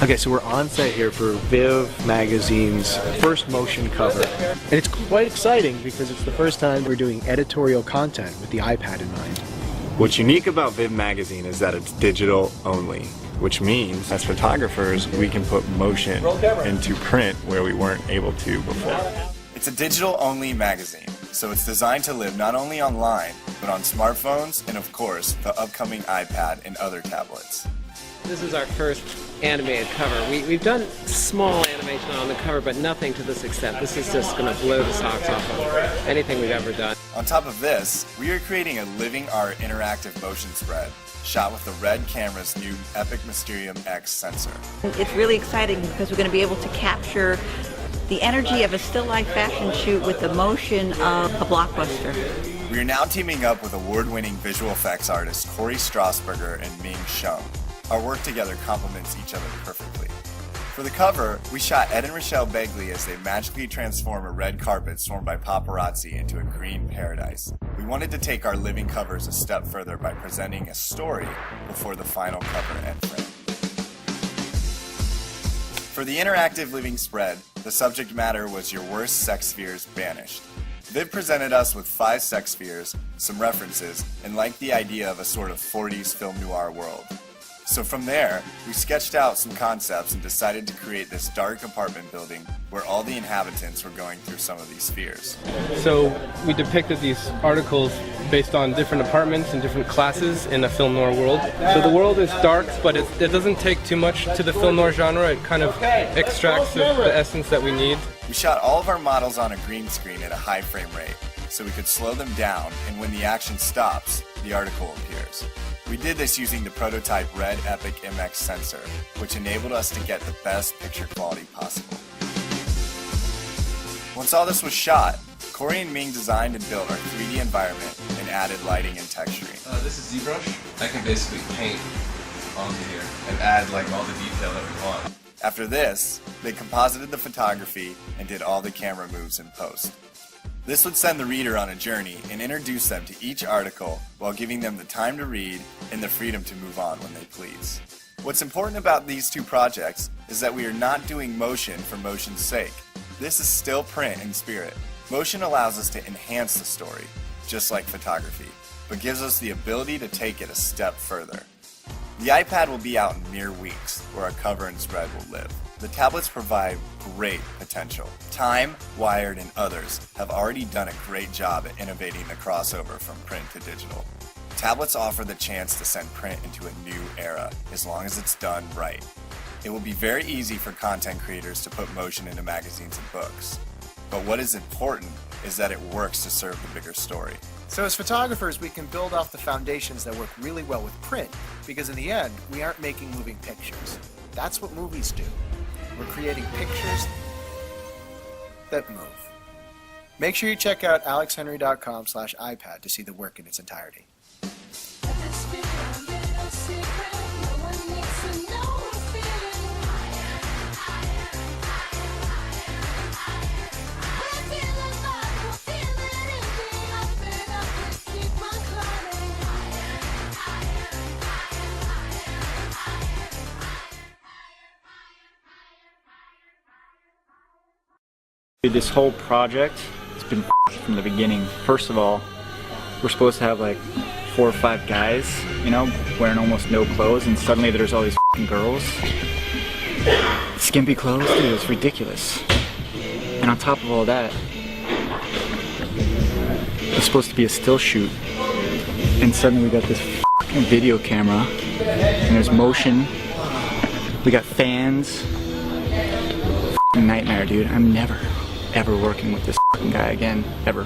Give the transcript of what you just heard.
Okay, so we're on set here for Viv Magazine's first motion cover. And it's quite exciting because it's the first time we're doing editorial content with the iPad in mind. What's unique about Viv Magazine is that it's digital only, which means as photographers we can put motion into print where we weren't able to before. It's a digital only magazine, so it's designed to live not only online, but on smartphones and of course the upcoming iPad and other tablets. This is our first animated cover. We've done small animation on the cover, but nothing to this extent. This is just going to blow the socks off of anything we've ever done. On top of this, we are creating a living art interactive motion spread, shot with the Red camera's new Epic Mysterium X sensor. It's really exciting because we're going to be able to capture the energy of a still life fashion shoot with the motion of a blockbuster. We are now teaming up with award-winning visual effects artists Corey Strasburger and Ming Sheng. Our work together complements each other perfectly. For the cover, we shot Ed and Rochelle Begley as they magically transform a red carpet swarmed by paparazzi into a green paradise. We wanted to take our living covers a step further by presenting a story before the final cover and frame. For the interactive living spread, the subject matter was your worst sex fears banished. Viv presented us with 5 sex fears, some references, and liked the idea of a sort of 40s film noir world. So from there, we sketched out some concepts and decided to create this dark apartment building where all the inhabitants were going through some of these fears. So we depicted these articles based on different apartments and different classes in a film noir world. So the world is dark, but it doesn't take too much to the film noir genre. It kind of extracts the essence that we need. We shot all of our models on a green screen at a high frame rate, so we could slow them down, and when the action stops, the article appears. We did this using the prototype Red Epic MX sensor, which enabled us to get the best picture quality possible. Once all this was shot, Corey and Ming designed and built our 3D environment and added lighting and texturing. This is ZBrush. I can basically paint onto here and add like all the detail that we want. After this, they composited the photography and did all the camera moves in post. This would send the reader on a journey and introduce them to each article while giving them the time to read and the freedom to move on when they please. What's important about these two projects is that we are not doing motion for motion's sake. This is still print in spirit. Motion allows us to enhance the story, just like photography, but gives us the ability to take it a step further. The iPad will be out in mere weeks, where our cover and spread will live. The tablets provide great potential. Time, Wired, and others have already done a great job at innovating the crossover from print to digital. Tablets offer the chance to send print into a new era, as long as it's done right. It will be very easy for content creators to put motion into magazines and books. But what is important is that it works to serve the bigger story. So as photographers, we can build off the foundations that work really well with print, because in the end, we aren't making moving pictures. That's what movies do. We're creating pictures that move. Make sure you check out alexhenry.com/iPad to see the work in its entirety. This whole project, it's been from the beginning. First of all, we're supposed to have like 4 or 5 guys, you know, wearing almost no clothes, and suddenly there's all these girls. Skimpy clothes, dude, it's ridiculous. And on top of all that, it's supposed to be a still shoot, and suddenly we got this video camera, and there's motion, we got fans. Nightmare, dude. I'm never ever working with this guy again, ever.